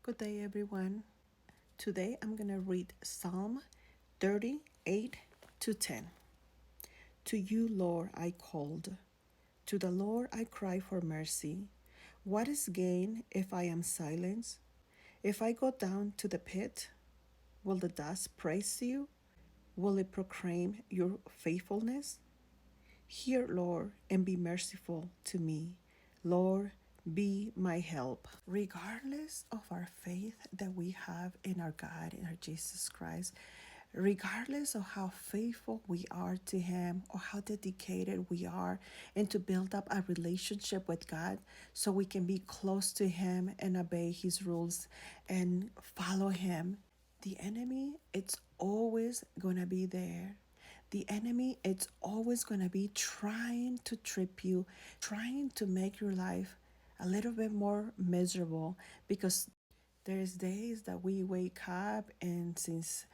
Good day, everyone. Today I'm going to read Psalm 38 to 10. To you, Lord, I called. To the Lord I cry for mercy. What is gain if I am silenced? If I go down to the pit, will the dust praise you? Will it proclaim your faithfulness? Hear, Lord, and be merciful to me. Lord, be my help. Regardless of our faith that we have in our God, in our Jesus Christ, regardless of how faithful we are to Him or how dedicated we are, and to build up a relationship with God so we can be close to Him and obey His rules and follow Him, the enemy, it's always going to be there. The enemy, it's always going to be trying to trip you, trying to make your life a little bit more miserable, because there's days that we wake up, and since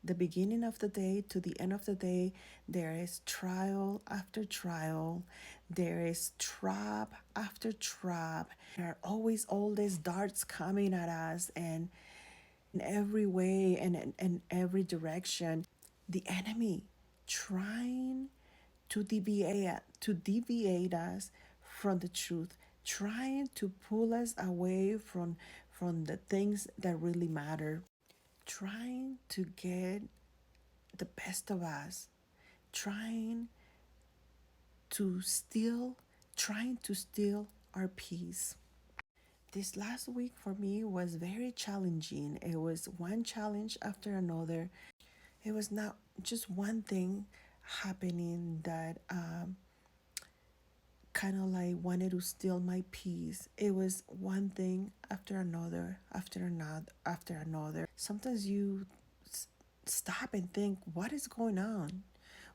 the beginning of the day to the end of the day, there is trial after trial. There is trap after trap. There are always all these darts coming at us, and in every way and in every direction, the enemy trying to deviate us from the truth, trying to pull us away from the things that really matter, trying to get the best of us, trying to steal trying to steal our peace. This last week for me was very challenging. It was one challenge after another. It was not just one thing happening that kind of like wanted to steal my peace. It was one thing after another, after another, after another. Sometimes you stop and think, what is going on?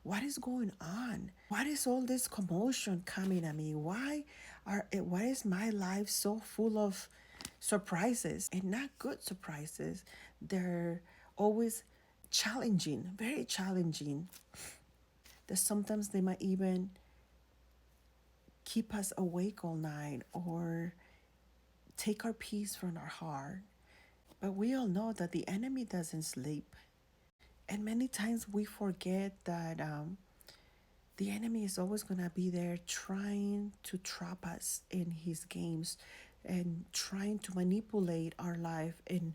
What is going on? What is all this commotion coming at me? Why is my life so full of surprises, and not good surprises? They're always challenging, very challenging. That sometimes they might even keep us awake all night or take our peace from our heart. But we all know that the enemy doesn't sleep. And many times we forget that the enemy is always going to be there trying to trap us in his games and trying to manipulate our life in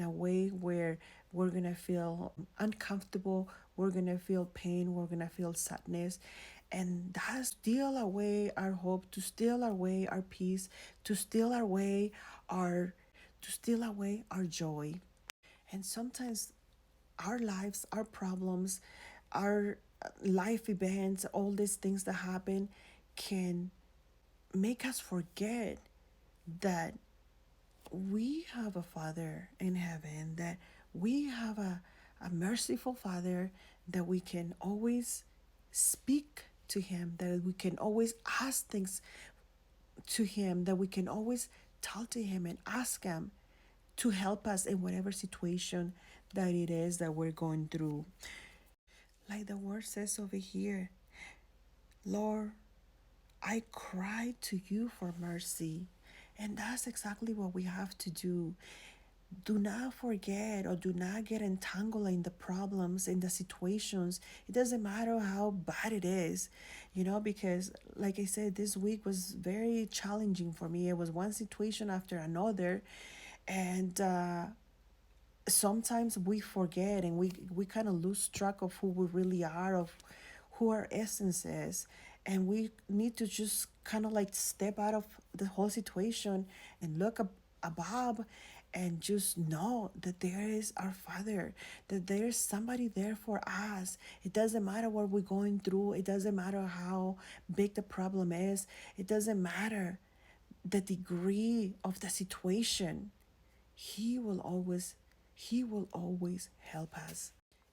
a way where we're going to feel uncomfortable, we're going to feel pain, we're going to feel sadness. And that steal away our hope, to steal away our peace, to steal away our joy. And sometimes our lives, our problems, our life events, all these things that happen can make us forget that we have a Father in heaven, that we have a merciful Father, that we can always speak to Him, that we can always ask things to Him, that we can always talk to Him and ask Him to help us in whatever situation that it is that we're going through. Like the word says over here, Lord, I cry to you for mercy. And that's exactly what we have to do. Do not forget, or do not get entangled in the problems, in the situations. It doesn't matter how bad it is, because like I said, this week was very challenging for me. It was one situation after another. And sometimes we forget, and we kind of lose track of who we really are, of who our essence is. And we need to just kind of like step out of the whole situation and look up above, and just know that there is our Father, that there is somebody there for us. It doesn't matter what we're going through, it doesn't matter how big the problem is, it doesn't matter the degree of the situation. He will always help us.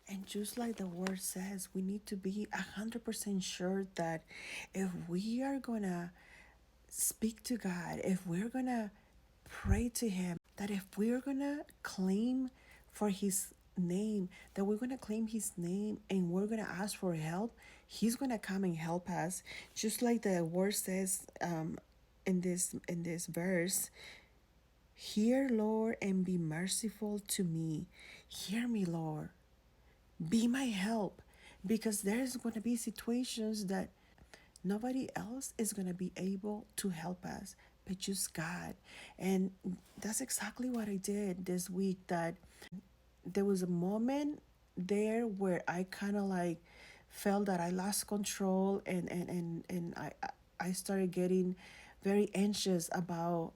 And just like the word says, we need to be 100% sure that if we are gonna speak to God, if we're gonna pray to Him, that if we're gonna claim for His name, that we're gonna claim His name and we're gonna ask for help, He's gonna come and help us. Just like the word says in this verse, Hear, Lord, and be merciful to me. Hear me, Lord. Be my help, because there's going to be situations that nobody else is going to be able to help us but just God. And that's exactly what I did this week. That there was a moment there where I kind of like felt that I lost control, and I started getting very anxious about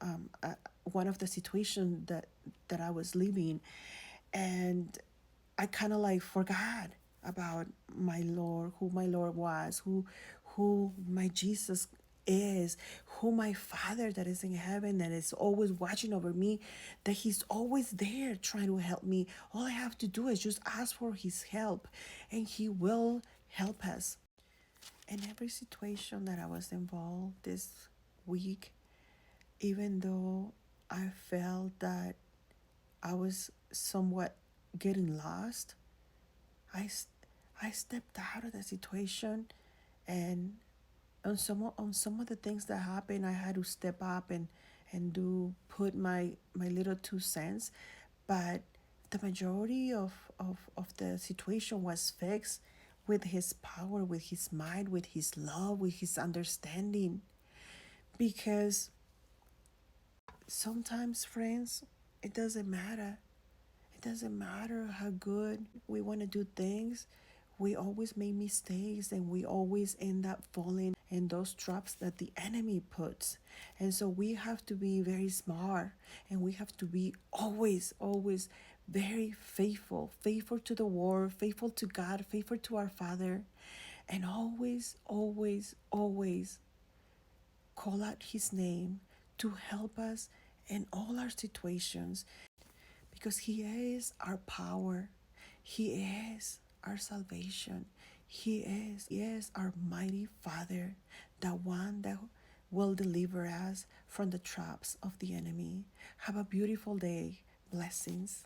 one of the situations that I was living. And I kind of like forgot about my Lord, who my Lord was, who my Jesus is, who my Father that is in heaven, that is always watching over me, that He's always there trying to help me. All I have to do is just ask for His help, and He will help us. In every situation that I was involved this week, even though I felt that I was somewhat getting lost, I, I stepped out of the situation, and on some of the things that happened, I had to step up and do put my little 2 cents. But the majority of the situation was fixed with His power, with His mind, with His love, with His understanding. Because sometimes, friends, it doesn't matter. It doesn't matter how good we want to do things. We always make mistakes, and we always end up falling in those traps that the enemy puts. And so we have to be very smart, and we have to be always, always very faithful, faithful to the word, faithful to God, faithful to our Father, and always, always, always call out His name to help us in all our situations, because He is our power. He is our salvation. He is our mighty Father, the one that will deliver us from the traps of the enemy. Have a beautiful day. Blessings.